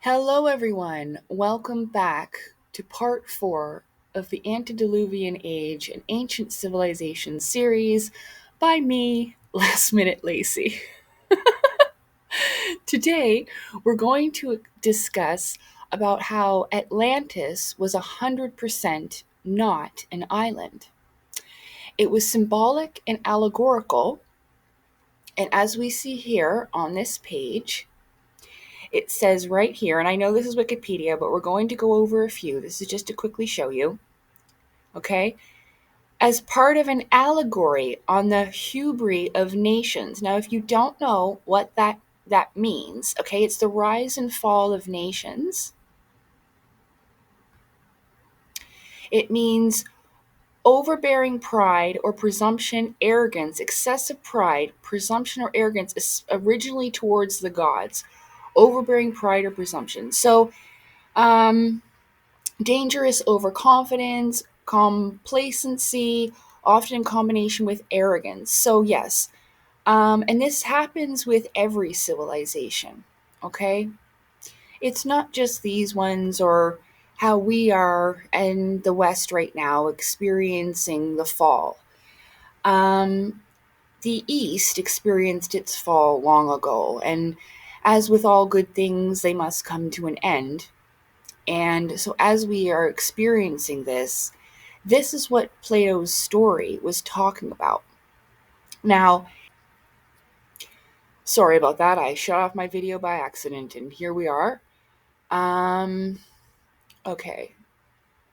Hello, everyone. Welcome back to part 4 of the Antediluvian Age and Ancient Civilization series by me, Last Minute Lacey. Today, we're going to discuss about how Atlantis was 100% not an island. It was symbolic and allegorical, and as we see here on this page, it says right here, and I know this is Wikipedia, but we're going to go over a few. This is just to quickly show you. Okay? As part of an allegory on the hubris of nations. Now, if you don't know what that means, okay, it's the rise and fall of nations. It means overbearing pride or presumption, arrogance, excessive pride, presumption or arrogance is originally towards the gods. Overbearing pride or presumption. So, dangerous overconfidence, complacency, often in combination with arrogance. So, yes, and this happens with every civilization, okay? It's not just these ones or how we are in the West right now experiencing the fall. The East experienced its fall long ago, and as with all good things, they must come to an end. And so, as we are experiencing this is what Plato's story was talking about. Now, sorry about that. I shut off my video by accident, and here we are. Okay.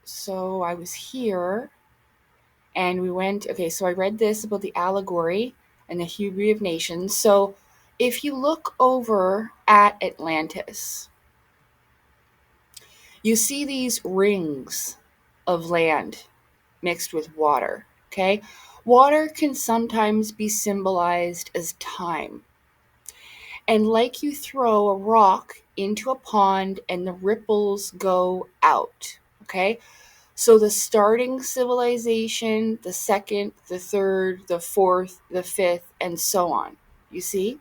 So I was here, and we went. Okay, so I read this about the allegory and the hubris of nations. So, if you look over at Atlantis, you see these rings of land mixed with water, okay? Water can sometimes be symbolized as time. And like you throw a rock into a pond and the ripples go out, okay? So the starting civilization, the second, the third, the fourth, the fifth, and so on. You see?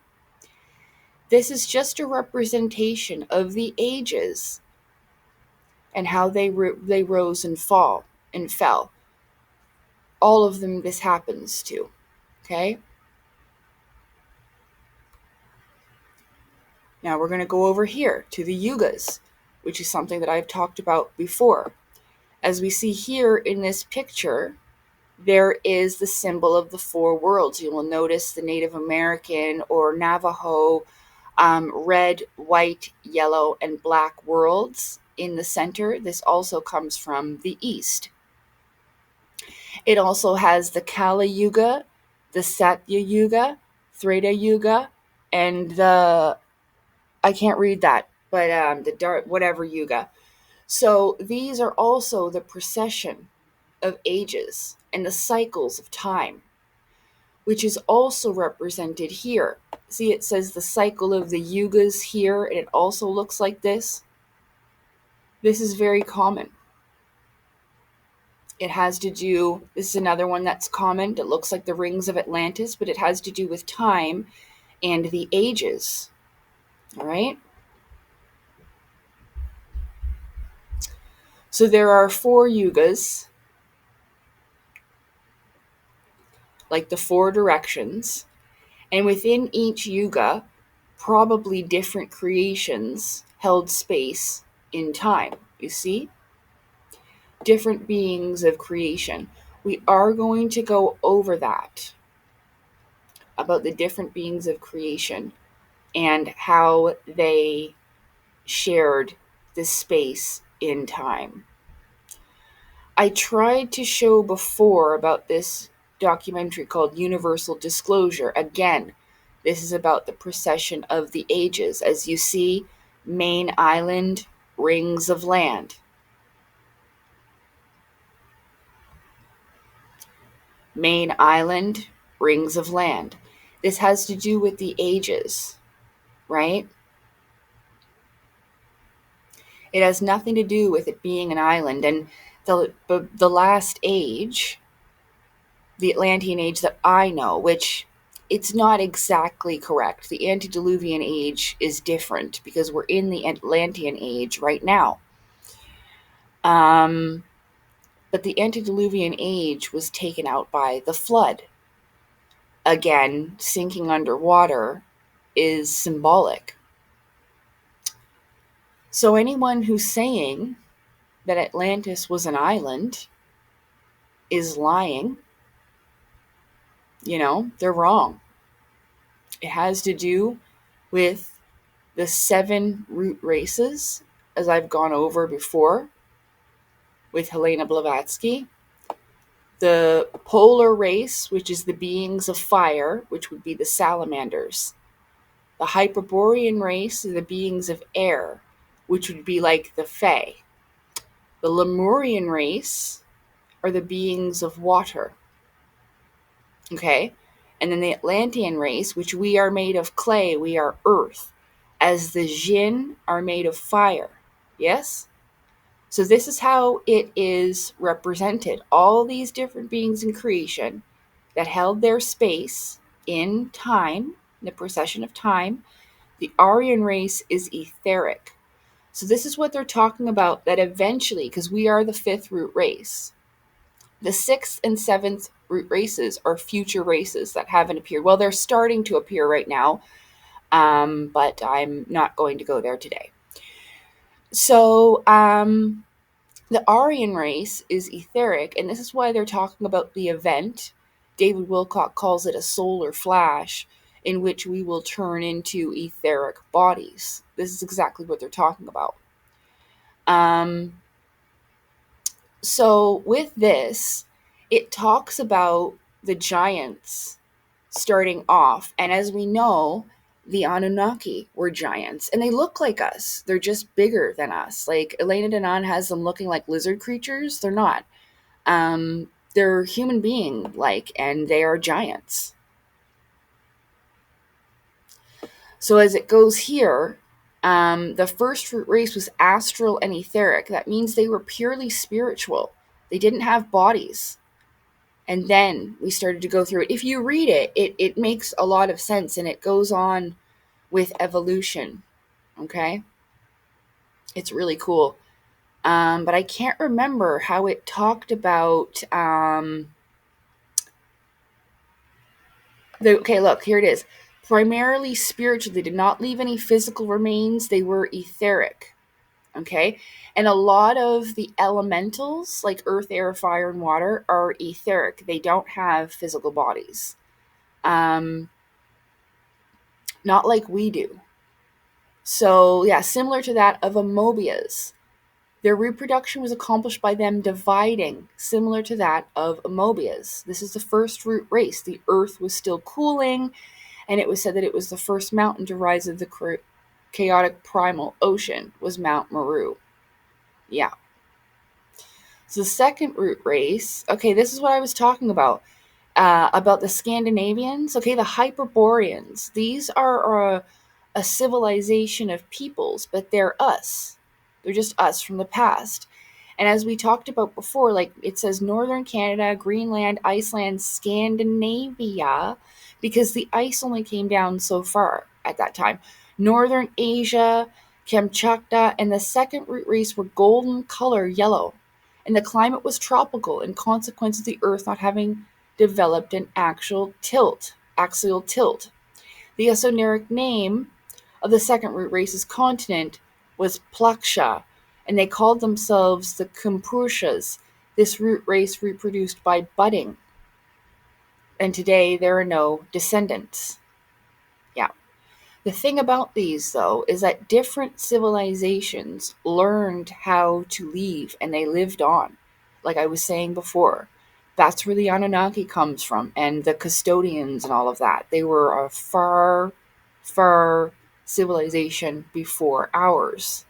This is just a representation of the ages and how they rose and fell. All of them this happens to, okay? Now we're going to go over here to the yugas, which is something that I've talked about before. As we see here in this picture, there is the symbol of the four worlds. You will notice the Native American or Navajo red, white, yellow, and black worlds in the center. This also comes from the East. It also has the Kali Yuga, the Satya Yuga, Treta Yuga, and the, I can't read that, but the dark, whatever Yuga. So these are also the procession of ages and the cycles of time, which is also represented here. See, it says the cycle of the yugas here, and it also looks like this. This is very common. It has to do, this is another one that's common. It looks like the rings of Atlantis, but it has to do with time and the ages. All right? So there are four yugas, like the four directions, and within each yuga, probably different creations held space in time. You see? Different beings of creation. We are going to go over that, about the different beings of creation and how they shared this space in time. I tried to show before about this documentary called Universal Disclosure. Again, this is about the procession of the ages. As you see, main island, rings of land. Main island, rings of land. This has to do with the ages, right? It has nothing to do with it being an island. And the last age, the Atlantean age that I know, which it's not exactly correct. The antediluvian age is different because we're in the Atlantean age right now. But the antediluvian age was taken out by the flood. Again, sinking underwater is symbolic. So anyone who's saying that Atlantis was an island is lying. They're wrong. It has to do with the 7 root races, as I've gone over before with Helena Blavatsky. The polar race, which is the beings of fire, which would be the salamanders. The Hyperborean race are the beings of air, which would be like the Fae. The Lemurian race are the beings of water. Okay? And then the Atlantean race, which we are made of clay, we are earth, as the Jinn are made of fire. Yes? So this is how it is represented. All these different beings in creation that held their space in time, the procession of time. The Aryan race is etheric. So this is what they're talking about, that eventually, because we are the 5th root race, the 6th and 7th root races are future races that haven't appeared. Well, they're starting to appear right now, but I'm not going to go there today. So the Aryan race is etheric, and this is why they're talking about the event. David Wilcock calls it a solar flash, in which we will turn into etheric bodies. This is exactly what they're talking about. So with this, it talks about the giants starting off. And as we know, the Anunnaki were giants. And they look like us. They're just bigger than us. Like Elena Danaan has them looking like lizard creatures. They're not. They're human being-like, and they are giants. So as it goes here, the first root race was astral and etheric. That means they were purely spiritual. They didn't have bodies. And then we started to go through it. If you read it, it makes a lot of sense, and it goes on with evolution. Okay? It's really cool. But I can't remember how it talked about... okay, look, here it is. Primarily spiritual. They did not leave any physical remains. They were etheric. Okay? And a lot of the elementals, like earth, air, fire, and water, are etheric. They don't have physical bodies. Not like we do. So, yeah, similar to that of amoebias. Their reproduction was accomplished by them dividing, similar to that of amoebias. This is the first root race. The earth was still cooling, and it was said that it was the first mountain to rise of the chaotic primal ocean, was Mount Meru. Yeah. So the second root race, okay, this is what I was talking about the Scandinavians. Okay, the Hyperboreans. These are a civilization of peoples, but they're us. They're just us from the past. And as we talked about before, like it says Northern Canada, Greenland, Iceland, Scandinavia, because the ice only came down so far at that time. Northern Asia, Kamchatka, and the second root race were golden color, yellow. And the climate was tropical in consequence of the Earth not having developed an axial tilt. The esoteric name of the second root race's continent was Plaksha, and they called themselves the Kumpushas. This root race reproduced by budding. And today there are no descendants. Yeah. The thing about these, though, is that different civilizations learned how to leave, and they lived on. Like I was saying before, that's where the Anunnaki comes from, and the custodians and all of that. They were a far, far civilization before ours.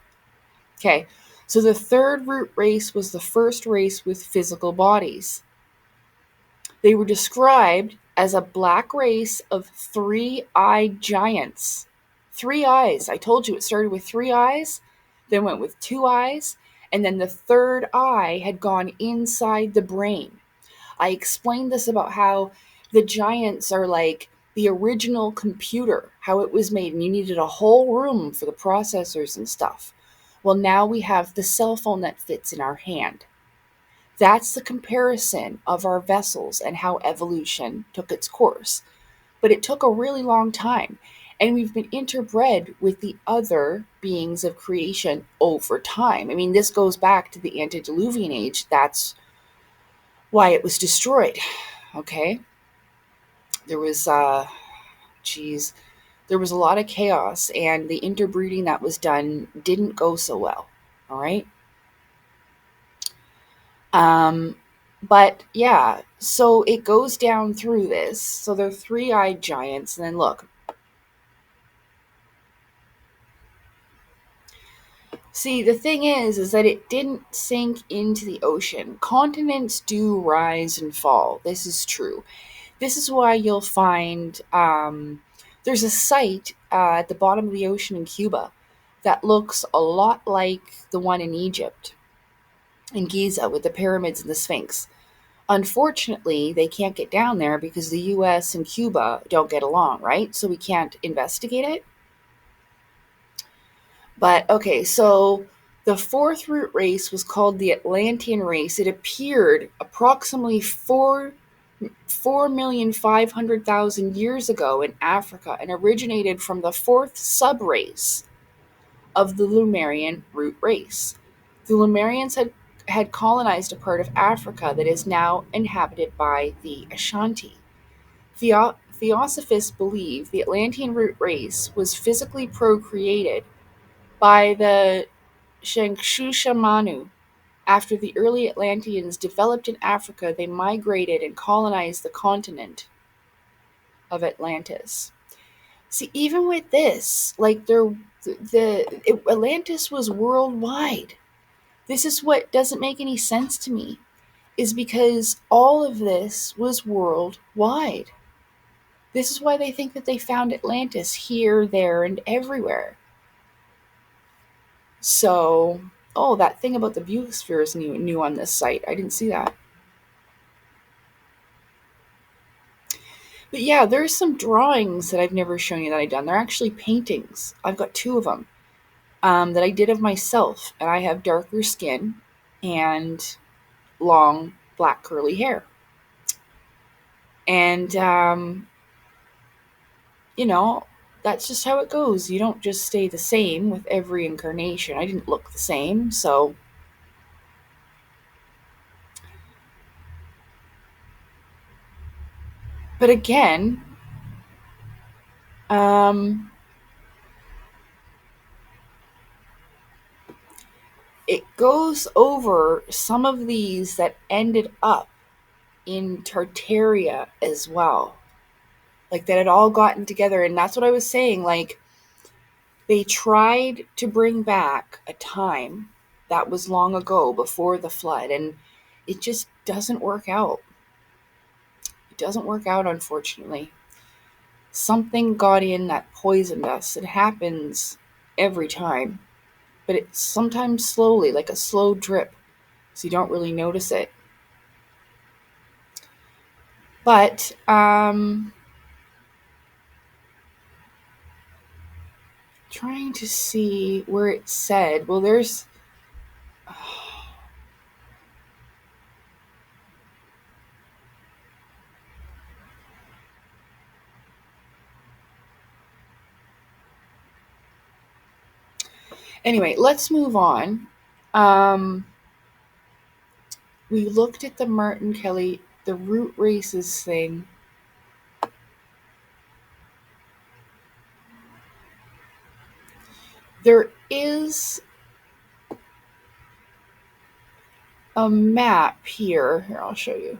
Okay, so the third root race was the first race with physical bodies. They were described as a black race of 3-eyed giants. 3 eyes. I told you it started with 3 eyes, then went with 2 eyes, and then the third eye had gone inside the brain. I explained this about how the giants are like the original computer, how it was made, and you needed a whole room for the processors and stuff. Well, now we have the cell phone that fits in our hand. That's the comparison of our vessels and how evolution took its course. But it took a really long time, and we've been interbred with the other beings of creation over time. I mean, this goes back to the antediluvian age. That's why it was destroyed. Okay? There was there was a lot of chaos, and the interbreeding that was done didn't go so well. All right? But yeah, so it goes down through this. So they're three-eyed giants, and then look. See, the thing is that it didn't sink into the ocean. Continents do rise and fall. This is true. This is why you'll find there's a site at the bottom of the ocean in Cuba that looks a lot like the one in Egypt, in Giza, with the pyramids and the Sphinx. Unfortunately, they can't get down there because the US and Cuba don't get along, right? So we can't investigate it. But okay, so the fourth root race was called the Atlantean race. It appeared approximately 4,500,000 years ago in Africa and originated from the fourth subrace of the Lemurian root race. The Lemurians had colonized a part of Africa that is now inhabited by the Ashanti. Theosophists believe the Atlantean root race was physically procreated by the Shanxusha Manu. After the early Atlanteans developed in Africa, they migrated and colonized the continent of Atlantis. See, even with this, like Atlantis was worldwide. This is what doesn't make any sense to me, is because all of this was worldwide. This is why they think that they found Atlantis here, there, and everywhere. So, oh, that thing about the Bucosphere is new on this site. I didn't see that. But yeah, there's some drawings that I've never shown you that I've done. They're actually paintings. I've got two of them that I did of myself. And I have darker skin and long black curly hair. And, you know, that's just how it goes. You don't just stay the same with every incarnation. I didn't look the same, so... But again, it goes over some of these that ended up in Tartaria as well. Like, that had all gotten together, and that's what I was saying. Like, they tried to bring back a time that was long ago before the flood, and it just doesn't work out. It doesn't work out, unfortunately. Something got in that poisoned us. It happens every time, but it's sometimes slowly, like a slow drip, so you don't really notice it. But trying to see where it said, well, there's anyway, let's move on. We looked at the Martin Kelly, the root races thing. There is a map here. Here, I'll show you.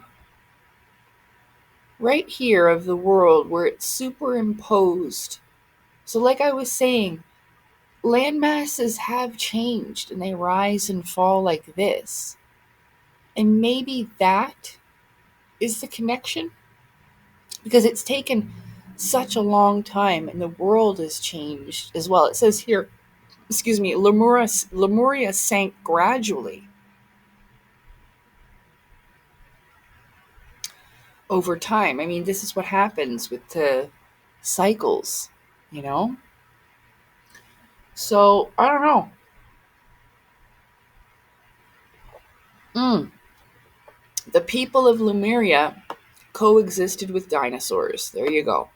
Right here of the world where it's superimposed. So like I was saying, land masses have changed and they rise and fall like this. And maybe that is the connection, because it's taken such a long time and the world has changed as well. It says here, Lemuria sank gradually over time. I mean, this is what happens with the cycles, you know? So, I don't know. The people of Lemuria coexisted with dinosaurs. There you go.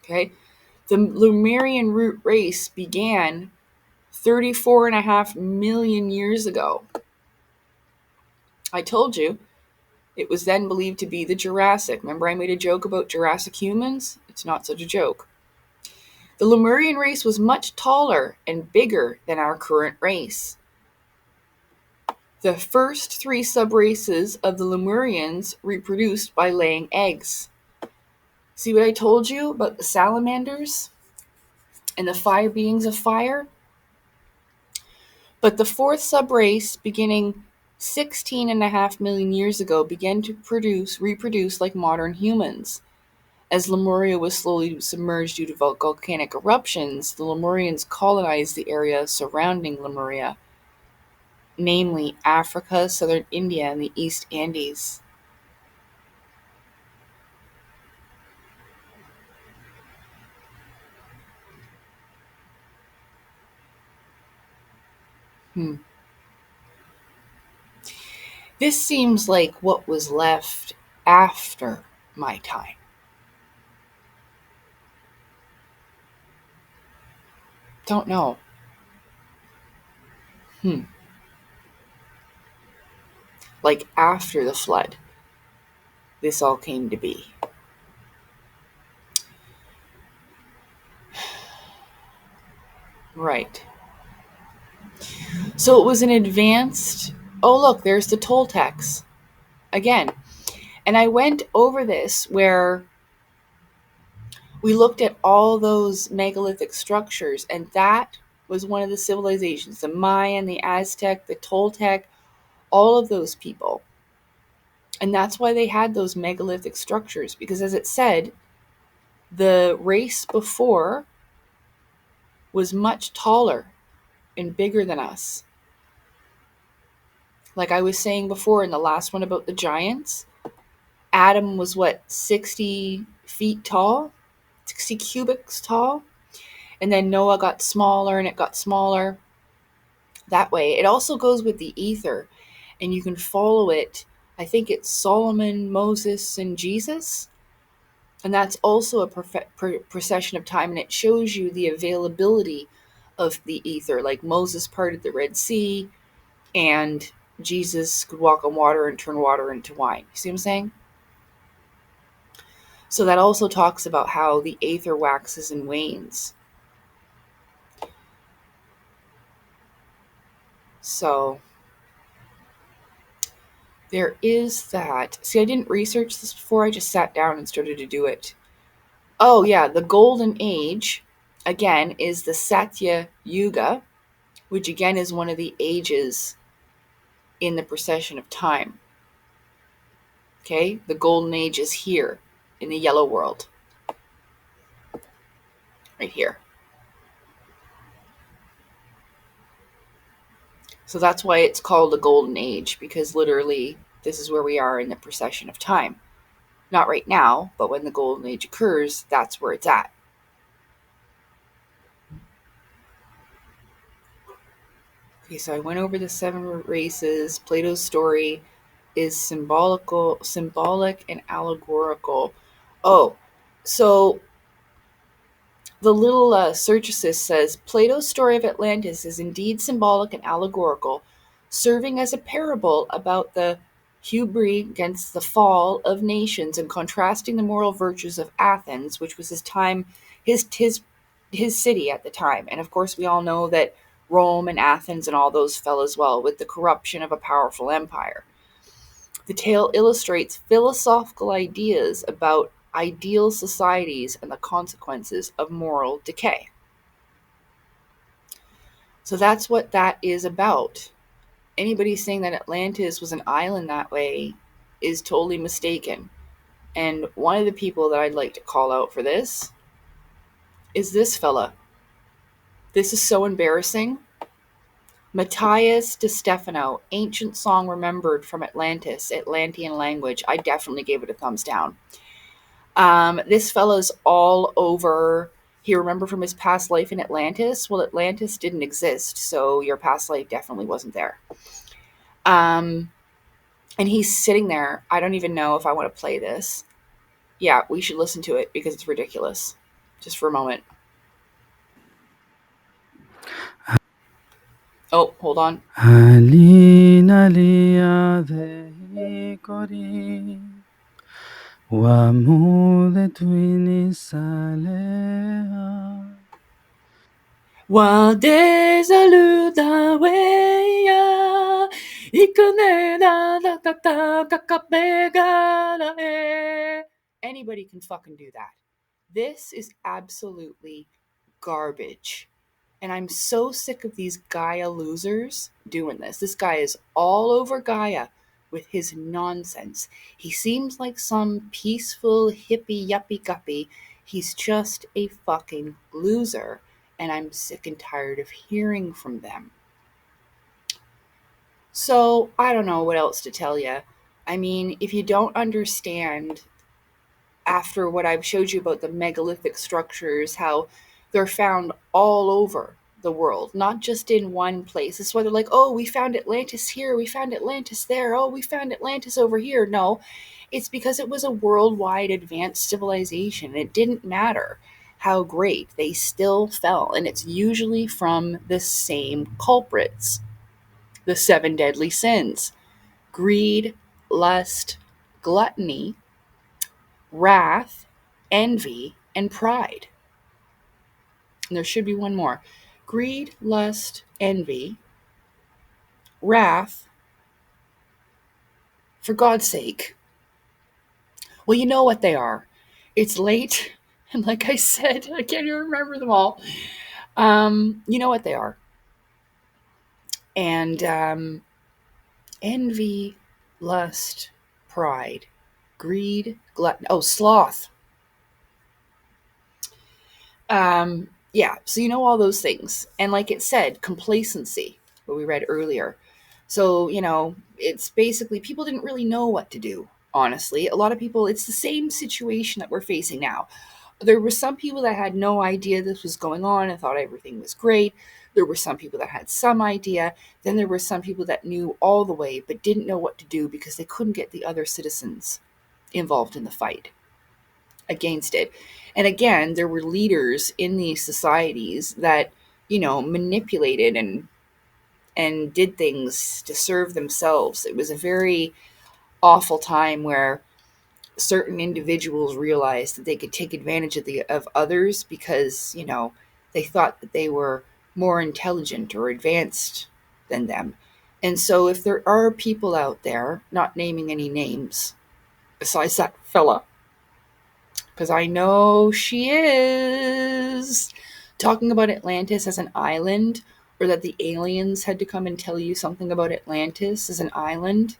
Okay? The Lemurian root race began 34.5 million years ago. I told you it was then believed to be the Jurassic. Remember I made a joke about Jurassic humans? It's not such a joke. The Lemurian race was much taller and bigger than our current race. The first 3 subraces of the Lemurians reproduced by laying eggs. See what I told you about the salamanders and the fire beings of fire? But the 4th subrace, beginning 16.5 million years ago, began to reproduce like modern humans. As Lemuria was slowly submerged due to volcanic eruptions, the Lemurians colonized the area surrounding Lemuria, namely Africa, southern India, and the East Andes. This seems like what was left after my time. Don't know. Like after the flood, this all came to be. Right. So it was an advanced. Oh, look, there's the Toltecs again. And I went over this where we looked at all those megalithic structures, and that was one of the civilizations, the Mayan, the Aztec, the Toltec, all of those people. And that's why they had those megalithic structures, because as it said, the race before was much taller and bigger than us. Like I was saying before in the last one about the giants, Adam was 60 feet tall, 60 cubits tall, and then Noah got smaller and it got smaller that way. It also goes with the ether, and you can follow it. I think it's Solomon, Moses, and Jesus. And that's also a procession of time, and it shows you the availability of the ether. Like Moses parted the Red Sea, and Jesus could walk on water and turn water into wine. You see what I'm saying? So that also talks about how the ether waxes and wanes. So there is that. See, I didn't research this before. I just sat down and started to do it. Oh, yeah. The golden age, again, is the Satya Yuga, which again is one of the ages in the procession of time. Okay? The golden age is here in the yellow world. Right here. So that's why it's called the golden age, because literally this is where we are in the procession of time. Not right now, but when the golden age occurs, that's where it's at. Okay, so I went over the 7 races. Plato's story is symbolic and allegorical. Oh, so the little search assist says, Plato's story of Atlantis is indeed symbolic and allegorical, serving as a parable about the hubris against the fall of nations and contrasting the moral virtues of Athens, which was his city at the time. And of course, we all know that Rome and Athens and all those fell as well with the corruption of a powerful empire. The tale illustrates philosophical ideas about ideal societies and the consequences of moral decay. So that's what that is about. Anybody saying that Atlantis was an island that way is totally mistaken. And one of the people that I'd like to call out for this is this fella. This is so embarrassing. Matthias de Stefano, ancient song remembered from Atlantis, Atlantean language. I definitely gave it a thumbs down. This fellow's all over here. Remember from his past life in Atlantis? Well, Atlantis didn't exist, so your past life definitely wasn't there. And he's sitting there. I don't even know if I want to play this. Yeah, we should listen to it because it's ridiculous. Just for a moment. Oh, hold on. Anybody can fucking do that. This is absolutely garbage. And I'm so sick of these Gaia losers doing this. This guy is all over Gaia with his nonsense. He seems like some peaceful, hippie, yuppie guppy. He's just a fucking loser. And I'm sick and tired of hearing from them. So, I don't know what else to tell you. I mean, if you don't understand after what I've showed you about the megalithic structures, how they're found all over the world, not just in one place. That's why they're like, oh, we found Atlantis here, we found Atlantis there, oh, we found Atlantis over here. No, it's because it was a worldwide advanced civilization. It didn't matter how great, they still fell. And it's usually from the same culprits. The 7 deadly sins: greed, lust, gluttony, wrath, envy, and pride. And there should be one more: greed, lust, envy, wrath. For God's sake. Well, you know what they are. It's late, and like I said, I can't even remember them all. You know what they are. And envy, lust, pride, greed, gluttony. Oh, sloth. Yeah, so you know all those things. And like it said, complacency, what we read earlier. So, it's basically people didn't really know what to do, honestly. A lot of people, it's the same situation that we're facing now. There were some people that had no idea this was going on and thought everything was great. There were some people that had some idea. Then there were some people that knew all the way but didn't know what to do because they couldn't get the other citizens involved in the fight against it. And again, there were leaders in these societies that, manipulated and did things to serve themselves. It was a very awful time where certain individuals realized that they could take advantage of others because, they thought that they were more intelligent or advanced than them. And so if there are people out there, not naming any names, besides that fella, because I know she is, talking about Atlantis as an island, or that the aliens had to come and tell you something about Atlantis as an island,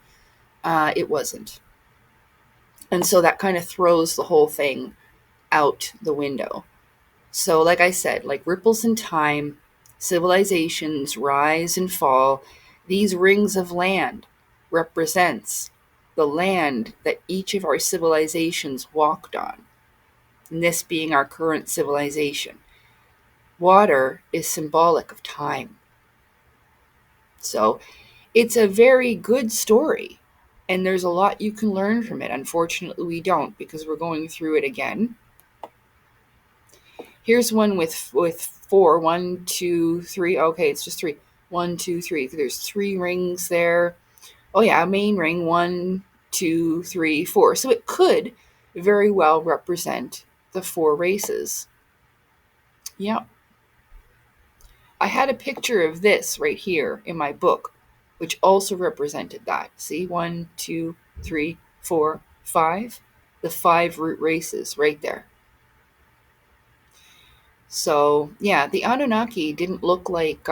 it wasn't. And so that kind of throws the whole thing out the window. So like I said, like ripples in time, civilizations rise and fall. These rings of land represents the land that each of our civilizations walked on. And this being our current civilization. Water is symbolic of time. So it's a very good story. And there's a lot you can learn from it. Unfortunately, we don't because we're going through it again. Here's one with 4. 1, 2, 3. Okay, it's just 3. 1, 2, 3. There's 3 rings there. Oh yeah, main ring. 1, 2, 3, 4. So it could very well represent the 4 races. Yep. I had a picture of this right here in my book, which also represented that. See, 1, 2, 3, 4, 5. The 5 root races right there. So, yeah, the Anunnaki didn't look like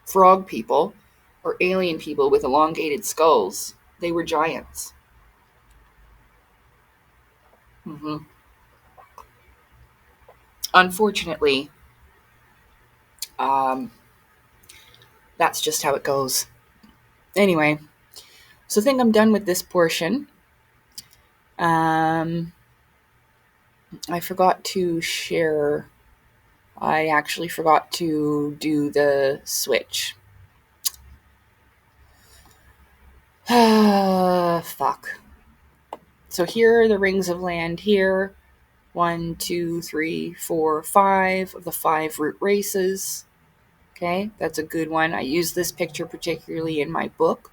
frog people or alien people with elongated skulls. They were giants. Mm-hmm. Unfortunately, that's just how it goes. Anyway, so I think I'm done with this portion. I forgot to share. I actually forgot to do the switch. Fuck. So here are the rings of land here. 1, 2, 3, 4, 5 of the 5 root races. Okay, that's a good one. I use this picture particularly in my book.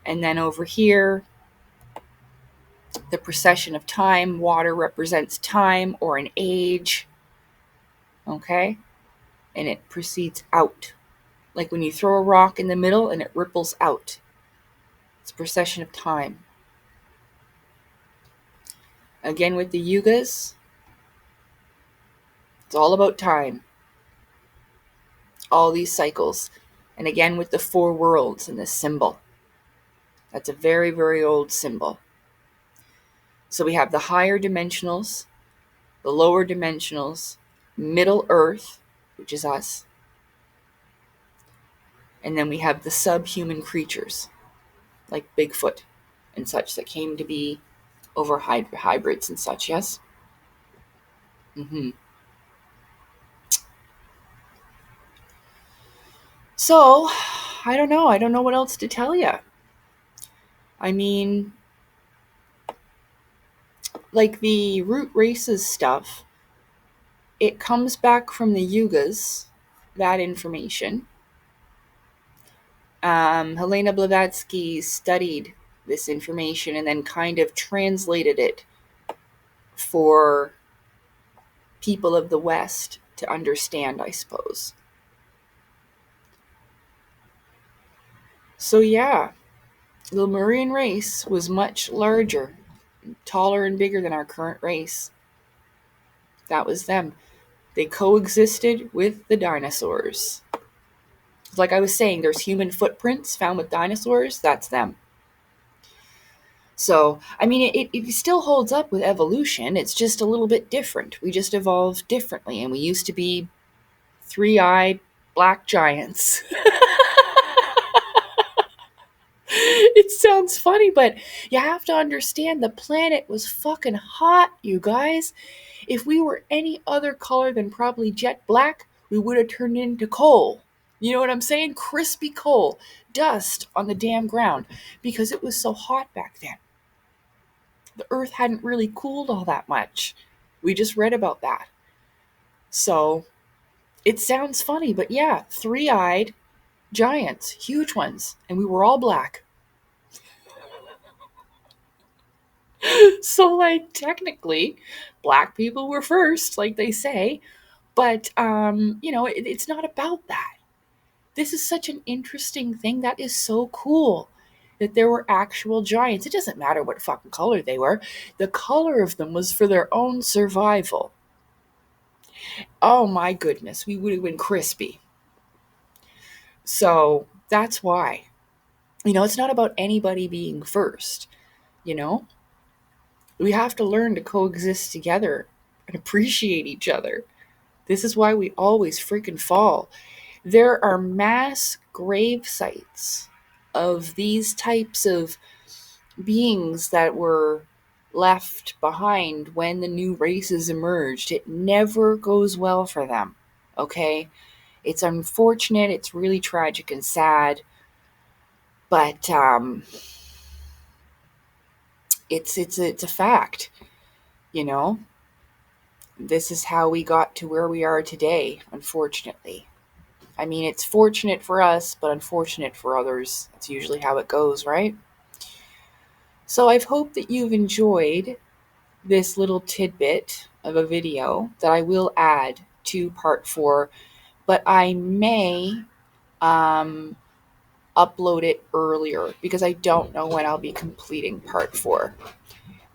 And then over here, the procession of time. Water represents time or an age. Okay, and it proceeds out. Like when you throw a rock in the middle and it ripples out. It's a procession of time. Again with the yugas, it's all about time. All these cycles. And again with the 4 worlds and this symbol. That's a very, very old symbol. So we have the higher dimensionals, the lower dimensionals, Middle Earth, which is us. And then we have the subhuman creatures, like Bigfoot and such, that came to be over hybrids and such, yes? So, I don't know. I don't know what else to tell you. I mean, like the root races stuff, it comes back from the yugas, that information. Helena Blavatsky studied this information and then kind of translated it for people of the West to understand, I suppose. So yeah, the Lemurian race was much larger, taller and bigger than our current race. That was them. They coexisted with the dinosaurs. Like I was saying, there's human footprints found with dinosaurs. That's them. So, I mean, it still holds up with evolution. It's just a little bit different. We just evolved differently, and we used to be 3-eyed black giants. It sounds funny, but you have to understand the planet was fucking hot, you guys. If we were any other color than probably jet black, we would have turned into coal. You know what I'm saying? Crispy coal, dust on the damn ground, because it was so hot back then. The earth hadn't really cooled all that much. We just read about that. So, it sounds funny, but yeah, 3-eyed giants, huge ones, and we were all black. So, like, technically, black people were first, like they say, but, it's not about that. This is such an interesting thing. That is so cool that there were actual giants. It doesn't matter what fucking color they were. The color of them was for their own survival. Oh my goodness, we would have been crispy. So that's why. It's not about anybody being first, We have to learn to coexist together and appreciate each other. This is why we always freaking fall. There are mass grave sites of these types of beings that were left behind when the new races emerged. It never goes well for them, okay? It's unfortunate, it's really tragic and sad, but it's a fact, This is how we got to where we are today, unfortunately. I mean, it's fortunate for us, but unfortunate for others. That's usually how it goes, right? So I've hoped that you've enjoyed this little tidbit of a video that I will add to part 4, but I may upload it earlier because I don't know when I'll be completing part 4.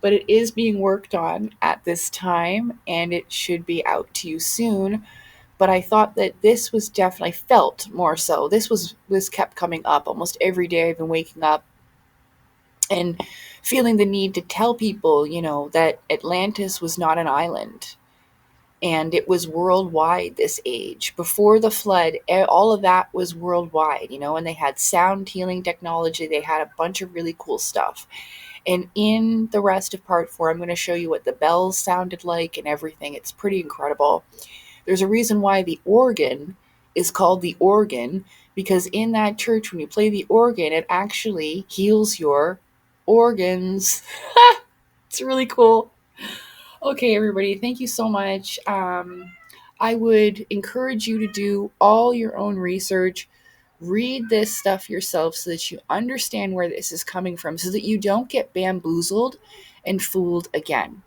But it is being worked on at this time, and it should be out to you soon. But I thought that this was definitely, felt more so. This kept coming up almost every day. I've been waking up and feeling the need to tell people, that Atlantis was not an island. And it was worldwide this age. Before the flood, all of that was worldwide, and they had sound healing technology. They had a bunch of really cool stuff. And in the rest of part 4, I'm going to show you what the bells sounded like and everything. It's pretty incredible. There's a reason why the organ is called the organ, because in that church, when you play the organ, it actually heals your organs. It's really cool. Okay, everybody, thank you so much. I would encourage you to do all your own research. Read this stuff yourself so that you understand where this is coming from, so that you don't get bamboozled and fooled again.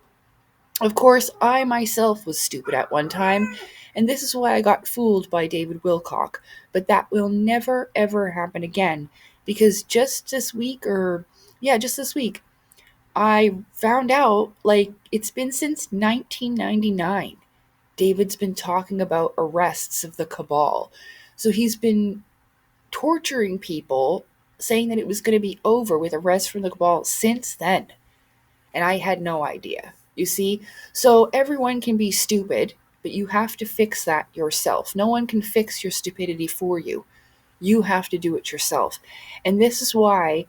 Of course, I myself was stupid at one time, and this is why I got fooled by David Wilcock. But that will never, ever happen again, because just this week, I found out, like, it's been since 1999. David's been talking about arrests of the cabal. So he's been torturing people, saying that it was going to be over with arrests from the cabal since then. And I had no idea. You see? So everyone can be stupid, but you have to fix that yourself. No one can fix your stupidity for you. You have to do it yourself. And this is why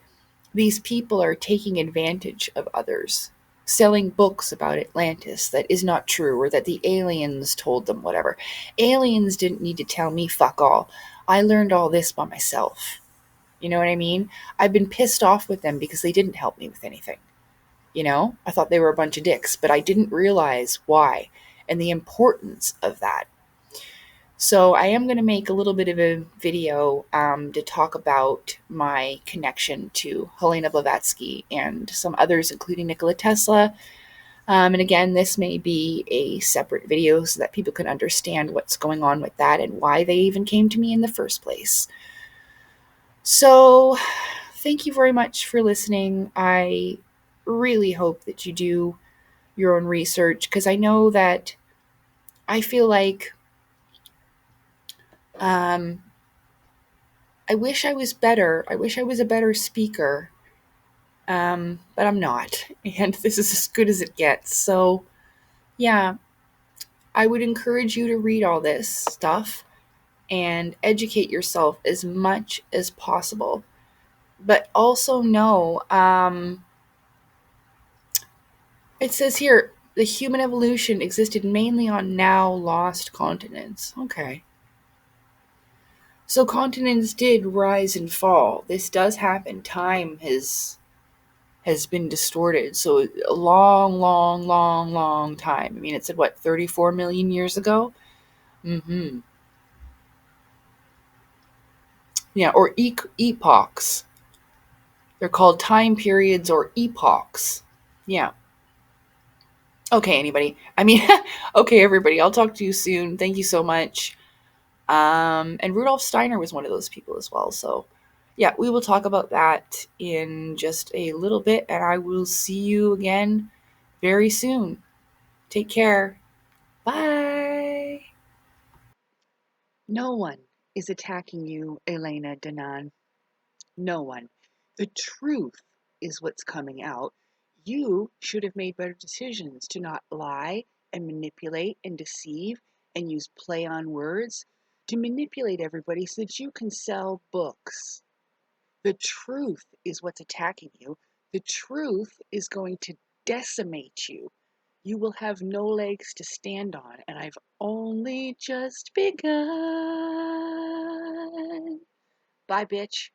these people are taking advantage of others, selling books about Atlantis that is not true, or that the aliens told them, whatever. Aliens didn't need to tell me fuck all. I learned all this by myself. You know what I mean? I've been pissed off with them because they didn't help me with anything. I thought they were a bunch of dicks, but I didn't realize why and the importance of that. So I am going to make a little bit of a video to talk about my connection to Helena Blavatsky and some others, including Nikola Tesla. And again, this may be a separate video so that people can understand what's going on with that and why they even came to me in the first place. So thank you very much for listening. I really hope that you do your own research, because I know that I feel like I wish I was better. I wish I was a better speaker, but I'm not. And this is as good as it gets. So, yeah, I would encourage you to read all this stuff and educate yourself as much as possible. But also know, it says here, the human evolution existed mainly on now lost continents. Okay. So continents did rise and fall. This does happen. Time has been distorted. So a long, long, long, long time. I mean, it said, what, 34 million years ago? Mm-hmm. Yeah, or epochs. They're called time periods or epochs. Yeah. Okay, anybody. Okay, everybody. I'll talk to you soon. Thank you so much. And Rudolf Steiner was one of those people as well. So, yeah, we will talk about that in just a little bit, and I will see you again very soon. Take care. Bye. No one is attacking you, Elena Danan. No one. The truth is what's coming out. You should have made better decisions to not lie and manipulate and deceive and use play on words to manipulate everybody so that you can sell books. The truth is what's attacking you. The truth is going to decimate you. You will have no legs to stand on, and I've only just begun. Bye, bitch.